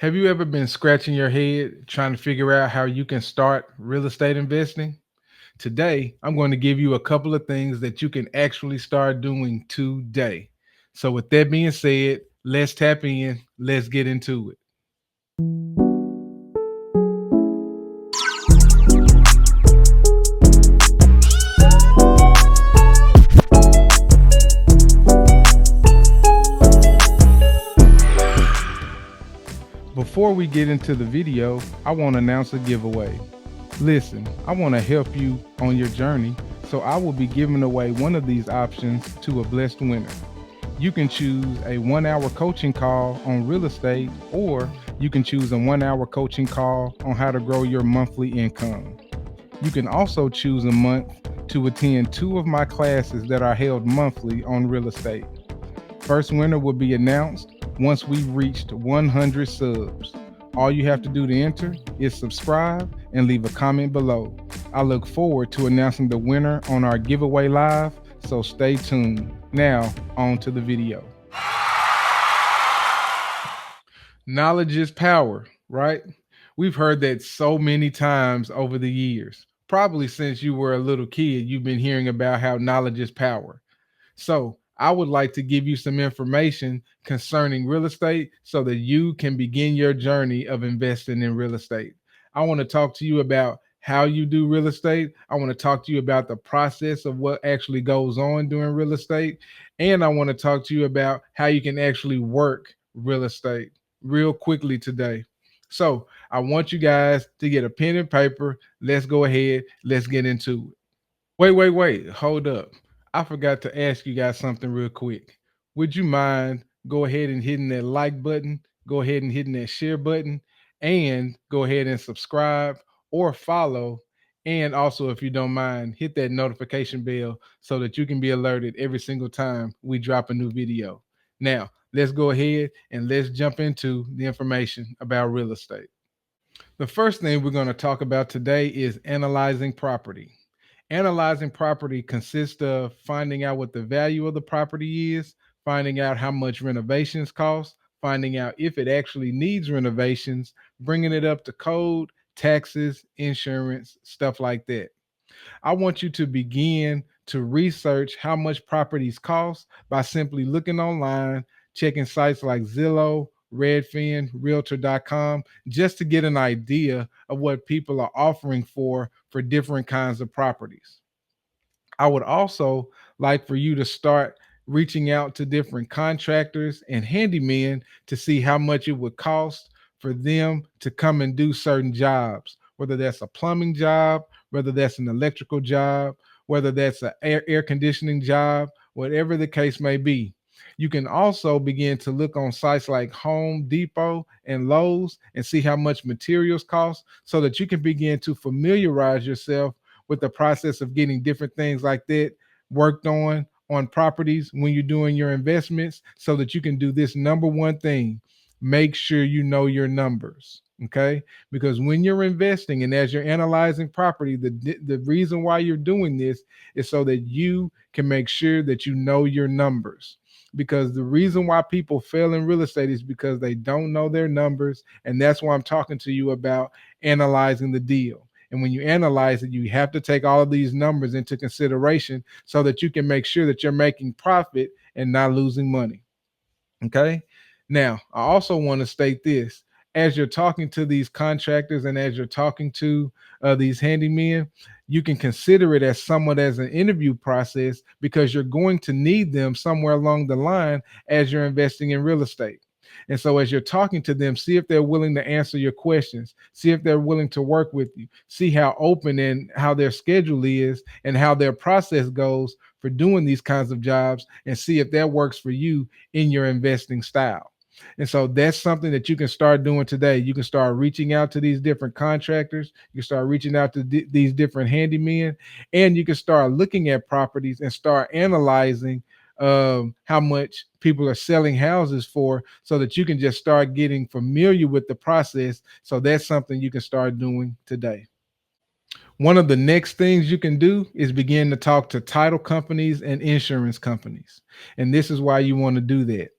Have you ever been scratching your head trying to figure out how you can start real estate investing? Today, I'm going to give you a couple of things that you can actually start doing today. So, with that being said, let's tap in, let's get into it. Before we get into the video, I want to announce a giveaway. Listen, I want to help you on your journey, so I will be giving away one of these options to a blessed winner. You can choose a 1 hour coaching call on real estate, or you can choose a 1 hour coaching call on how to grow your monthly income. You can also choose a month to attend two of my classes that are held monthly on real estate. First winner will be announced once we've reached 100 subs. All you have to do to enter is subscribe and leave a comment below. I look forward to announcing the winner on our giveaway live, so stay tuned. Now, on to the video. Knowledge is power, right? We've heard that so many times over the years. Probably since you were a little kid, you've been hearing about how knowledge is power. So, I would like to give you some information concerning real estate so that you can begin your journey of investing in real estate. I want to talk to you about how you do real estate. I want to talk to you about the process of what actually goes on during real estate. And I want to talk to you about how you can actually work real estate real quickly today. So, I want you guys to get a pen and paper. Let's go ahead. Let's get into it. Wait. Hold up. I forgot to ask you guys something real quick. Would you mind go ahead and hitting that like button, go ahead and hitting that share button, and go ahead and subscribe or follow. And also, if you don't mind, hit that notification bell so that you can be alerted every single time we drop a new video. Now, let's go ahead and let's jump into the information about real estate. The first thing we're going to talk about today is analyzing property. Analyzing property consists of finding out what the value of the property is, finding out how much renovations cost, finding out if it actually needs renovations, bringing it up to code, taxes, insurance, stuff like that. I want you to begin to research how much properties cost by simply looking online, checking sites like Zillow, Redfin, Realtor.com, just to get an idea of what people are offering for different kinds of properties. I would also like for you to start reaching out to different contractors and handymen to see how much it would cost for them to come and do certain jobs, whether that's a plumbing job, whether that's an electrical job, whether that's an air conditioning job, whatever the case may be. You can also begin to look on sites like Home Depot and Lowe's and see how much materials cost so that you can begin to familiarize yourself with the process of getting different things like that worked on properties when you're doing your investments so that you can do this number one thing: make sure you know your numbers. Okay, because when you're investing and as you're analyzing property, the reason why you're doing this is so that you can make sure that you know your numbers. Because the reason why people fail in real estate is because they don't know their numbers, and that's why I'm talking to you about analyzing the deal. And when you analyze it, you have to take all of these numbers into consideration so that you can make sure that you're making profit and not losing money. Okay. Now, I also want to state this: as you're talking to these contractors and as you're talking to these handymen, you can consider it as somewhat as an interview process because you're going to need them somewhere along the line as you're investing in real estate. And so, as you're talking to them, see if they're willing to answer your questions, see if they're willing to work with you, see how open and how their schedule is, and how their process goes for doing these kinds of jobs, and see if that works for you in your investing style. And so that's something that you can start doing today. You can start reaching out to these different contractors. You can start reaching out to these different handymen, and you can start looking at properties and start analyzing how much people are selling houses for so that you can just start getting familiar with the process. So that's something you can start doing today. One of the next things you can do is begin to talk to title companies and insurance companies. And this is why you want to do that.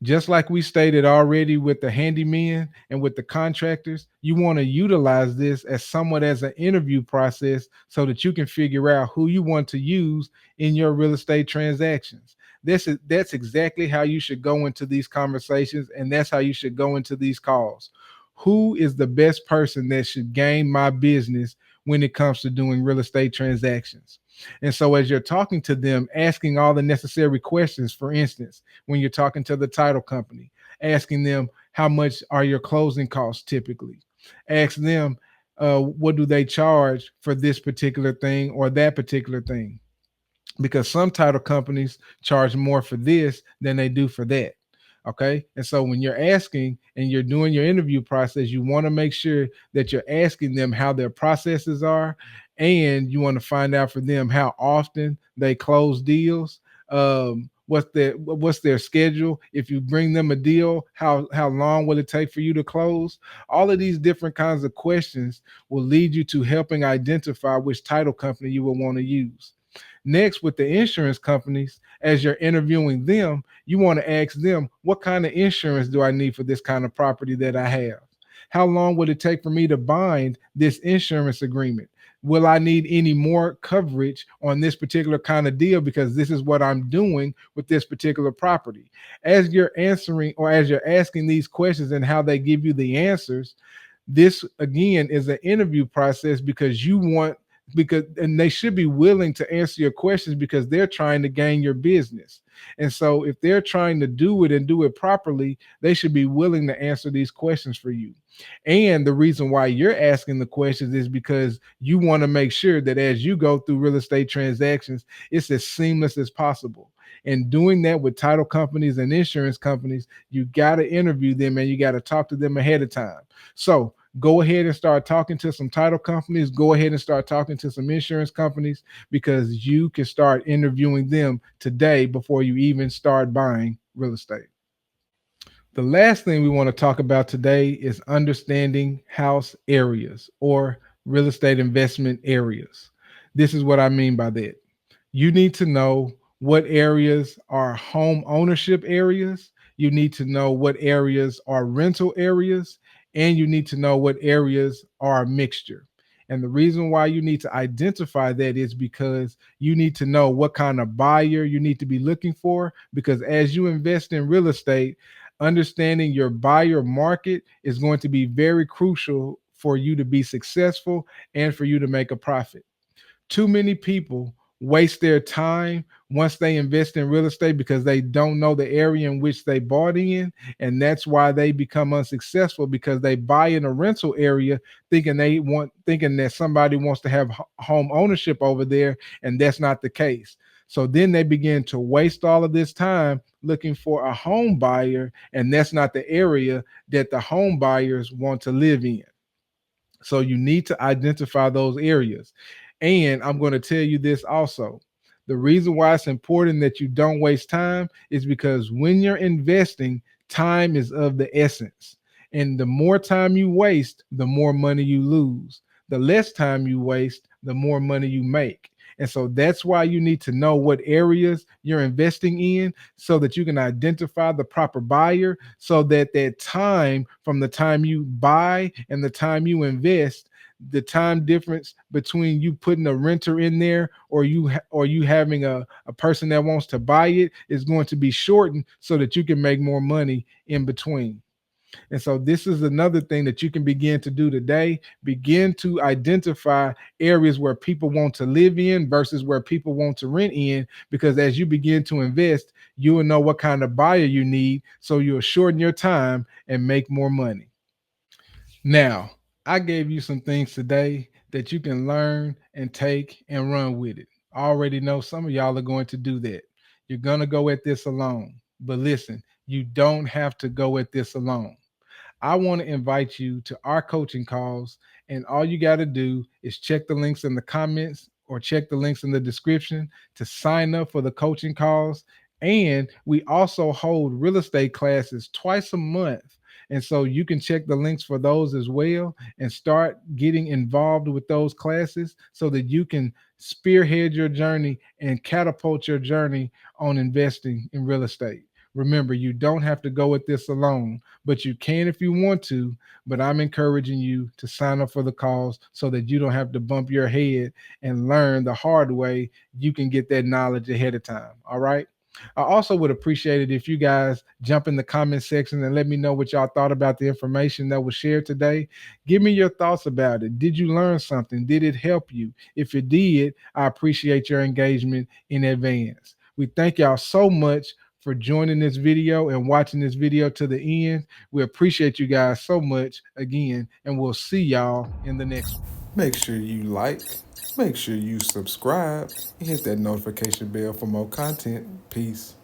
Just like we stated already with the handymen and with the contractors, you want to utilize this as somewhat as an interview process so that you can figure out who you want to use in your real estate transactions. That's exactly how you should go into these conversations, and that's how you should go into these calls. Who is the best person that should gain my business when it comes to doing real estate transactions? And so, as you're talking to them, asking all the necessary questions, for instance, when you're talking to the title company, asking them how much are your closing costs typically. Ask them what do they charge for this particular thing or that particular thing, because some title companies charge more for this than they do for that. Okay. And so when you're asking and you're doing your interview process, you want to make sure that you're asking them how their processes are. And you want to find out for them how often they close deals. What's their schedule? If you bring them a deal, how long will it take for you to close? All of these different kinds of questions will lead you to helping identify which title company you will want to use. Next, with the insurance companies, as you're interviewing them, you want to ask them, what kind of insurance do I need for this kind of property that I have? How long would it take for me to bind this insurance agreement? Will I need any more coverage on this particular kind of deal because this is what I'm doing with this particular property? As you're answering or as you're asking these questions and how they give you the answers, this again is an interview process because you want because and they should be willing to answer your questions because they're trying to gain your business. And so if they're trying to do it and do it properly, they should be willing to answer these questions for you. And the reason why you're asking the questions is because you want to make sure that as you go through real estate transactions, it's as seamless as possible. And doing that with title companies and insurance companies, you got to interview them and you got to talk to them ahead of time. So go ahead and start talking to some title companies. Go ahead and start talking to some insurance companies because you can start interviewing them today before you even start buying real estate. The last thing we want to talk about today is understanding house areas or real estate investment areas. This is what I mean by that. You need to know what areas are home ownership areas. You need to know what areas are rental areas, and you need to know what areas are a mixture. And the reason why you need to identify that is because you need to know what kind of buyer you need to be looking for. Because as you invest in real estate, understanding your buyer market is going to be very crucial for you to be successful and for you to make a profit. Too many people waste their time once they invest in real estate because they don't know the area in which they bought in, and that's why they become unsuccessful because they buy in a rental area thinking that somebody wants to have home ownership over there, and that's not the case. So then they begin to waste all of this time looking for a home buyer, and that's not the area that the home buyers want to live in. So you need to identify those areas. And I'm going to tell you this also. The reason why it's important that you don't waste time is because when you're investing, time is of the essence. And the more time you waste, the more money you lose. The less time you waste, the more money you make. And so that's why you need to know what areas you're investing in so that you can identify the proper buyer so that that time from the time you buy and the time you invest, the time difference between you putting a renter in there or you having a person that wants to buy it is going to be shortened so that you can make more money in between. And so this is another thing that you can begin to do today. Begin to identify areas where people want to live in versus where people want to rent in, because as you begin to invest, you will know what kind of buyer you need. So you'll shorten your time and make more money. Now, I gave you some things today that you can learn and take and run with it. I already know some of y'all are going to do that. You're going to go at this alone. But listen, you don't have to go at this alone. I want to invite you to our coaching calls. And all you got to do is check the links in the comments or check the links in the description to sign up for the coaching calls. And we also hold real estate classes twice a month. And so you can check the links for those as well and start getting involved with those classes so that you can spearhead your journey and catapult your journey on investing in real estate. Remember, you don't have to go at this alone, but you can if you want to. But I'm encouraging you to sign up for the calls so that you don't have to bump your head and learn the hard way. You can get that knowledge ahead of time. All right. I also would appreciate it if you guys jump in the comment section and let me know what y'all thought about the information that was shared today. Give me your thoughts about it. Did you learn something? Did it help you? If it did, I appreciate your engagement in advance. We thank y'all so much for joining this video and watching this video to the end. We appreciate you guys so much again, and we'll see y'all in the next one. Make sure you like, make sure you subscribe, and hit that notification bell for more content. Peace.